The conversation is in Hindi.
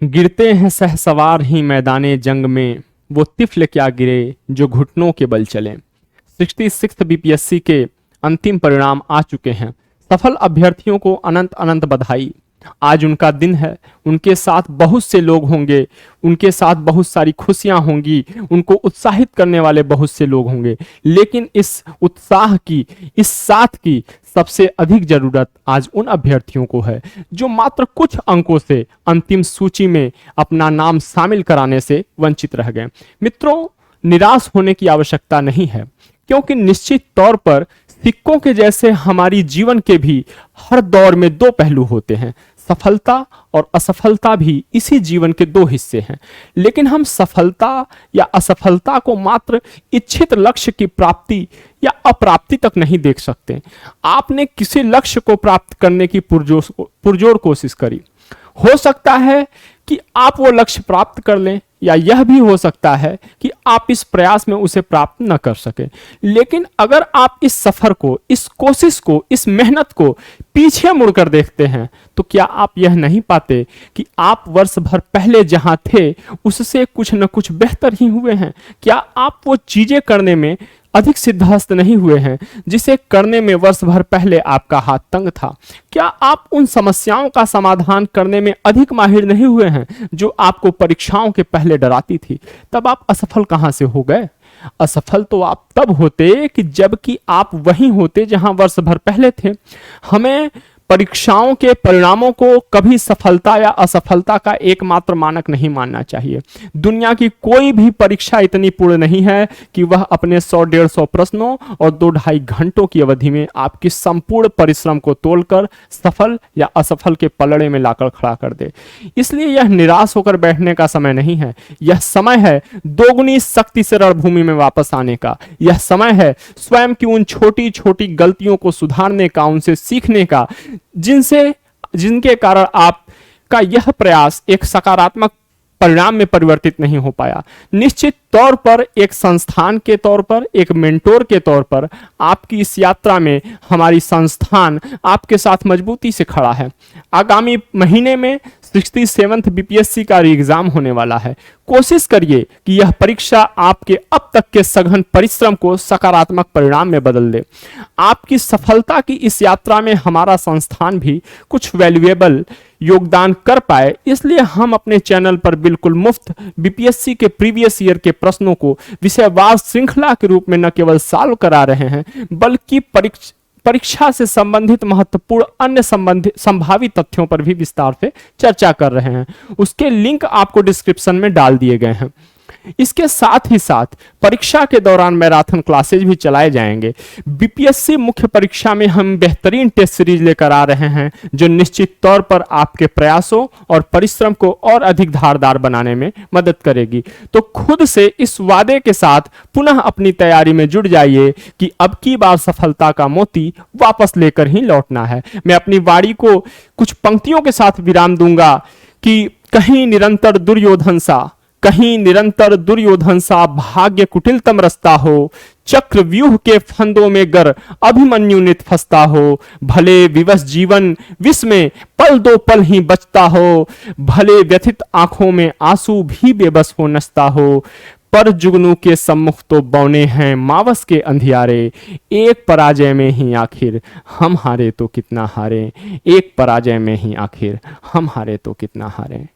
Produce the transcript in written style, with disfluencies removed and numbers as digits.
गिरते हैं सहसवार ही मैदाने जंग में, वो तिफल क्या गिरे जो घुटनों के बल चले। 66 बीपीएससी के अंतिम परिणाम आ चुके हैं। सफल अभ्यर्थियों को अनंत अनंत बधाई। आज उनका दिन है, उनके साथ बहुत से लोग होंगे, उनके साथ बहुत सारी खुशियां होंगी, उनको उत्साहित करने वाले बहुत से लोग होंगे। लेकिन इस उत्साह की, इस साथ की सबसे अधिक जरूरत आज उन अभ्यर्थियों को है जो मात्र कुछ अंकों से अंतिम सूची में अपना नाम शामिल कराने से वंचित रह गए। मित्रों, निराश होने की आवश्यकता नहीं है, क्योंकि निश्चित तौर पर सिक्कों के जैसे हमारी जीवन के भी हर दौर में दो पहलू होते हैं। सफलता और असफलता भी इसी जीवन के दो हिस्से हैं। लेकिन हम सफलता या असफलता को मात्र इच्छित लक्ष्य की प्राप्ति या अप्राप्ति तक नहीं देख सकते। आपने किसी लक्ष्य को प्राप्त करने की पुरजोर कोशिश करी, हो सकता है कि आप वो लक्ष्य प्राप्त कर लें, या यह भी हो सकता है कि आप इस प्रयास में उसे प्राप्त न कर सके। लेकिन अगर आप इस सफर को, इस कोशिश को, इस मेहनत को पीछे मुड़कर देखते हैं, तो क्या आप यह नहीं पाते कि आप वर्ष भर पहले जहां थे उससे कुछ न कुछ बेहतर ही हुए हैं? क्या आप वो चीजें करने में अधिक सिद्धहस्त नहीं हुए हैं जिसे करने में वर्ष भर पहले आपका हाथ तंग था? क्या आप उन समस्याओं का समाधान करने में अधिक माहिर नहीं हुए हैं जो आपको परीक्षाओं के पहले डराती थी? तब आप असफल कहां से हो गए? असफल तो आप तब होते कि जबकि आप वहीं होते जहां वर्ष भर पहले थे। हमें परीक्षाओं के परिणामों को कभी सफलता या असफलता का एकमात्र मानक नहीं मानना चाहिए। दुनिया की कोई भी परीक्षा इतनी पूर्ण नहीं है कि वह अपने 100-150 प्रश्नों और 2-2.5 घंटों की अवधि में आपकी संपूर्ण परिश्रम को तोलकर सफल या असफल के पलड़े में लाकर खड़ा कर दे। इसलिए यह निराश होकर बैठने का समय नहीं है। यह समय है दोगुनी शक्ति से रणभूमि में वापस आने का। यह समय है स्वयं की उन छोटी छोटी गलतियों को सुधारने का, उनसे सीखने का, जिनके कारण आपका यह प्रयास एक सकारात्मक परिणाम में परिवर्तित नहीं हो पाया। निश्चित तौर पर एक संस्थान के तौर पर, एक मेंटोर के तौर पर आपकी इस यात्रा में हमारी संस्थान आपके साथ मजबूती से खड़ा है। आगामी महीने में 67th बीपीएससी का एग्जाम होने वाला है। कोशिश करिए कि यह परीक्षा आपके अब तक के सघन परिश्रम को सकारात्मक परिणाम में बदल दे। आपकी सफलता की इस यात्रा में हमारा संस्थान भी कुछ वैल्यूएबल योगदान कर पाए, इसलिए हम अपने चैनल पर बिल्कुल मुफ्त बीपीएससी के प्रीवियस ईयर के प्रश्नों को विषयवार श्रृंखला के रूप में न केवल सॉल्व करा रहे हैं, बल्कि परीक्षा से संबंधित महत्वपूर्ण अन्य संभावित तथ्यों पर भी विस्तार से चर्चा कर रहे हैं। उसके लिंक आपको डिस्क्रिप्शन में डाल दिए गए हैं। इसके साथ ही साथ परीक्षा के दौरान मैराथन क्लासेज भी चलाए जाएंगे। बीपीएससी मुख्य परीक्षा में हम बेहतरीन टेस्ट सीरीज लेकर आ रहे हैं जो निश्चित तौर पर आपके प्रयासों और परिश्रम को और अधिक धारदार बनाने में मदद करेगी। तो खुद से इस वादे के साथ पुनः अपनी तैयारी में जुट जाइए कि अब की बार सफलता का मोती वापस लेकर ही लौटना है। मैं अपनी वाणी को कुछ पंक्तियों के साथ विराम दूंगा कि कहीं निरंतर दुर्योधन सा भाग्य कुटिलतम रस्ता हो, चक्र व्यूह के फंदों में गर अभिमन्यु नित फंसता हो, भले विवश जीवन विष में पल दो पल ही बचता हो, भले व्यथित आंखों में आंसू भी बेबस हो नचता हो, पर जुगनू के सम्मुख तो बौने हैं मावस के अंधियारे, एक पराजय में ही आखिर हम हारे तो कितना हारे, एक पराजय में ही आखिर हम हारे तो कितना हारे।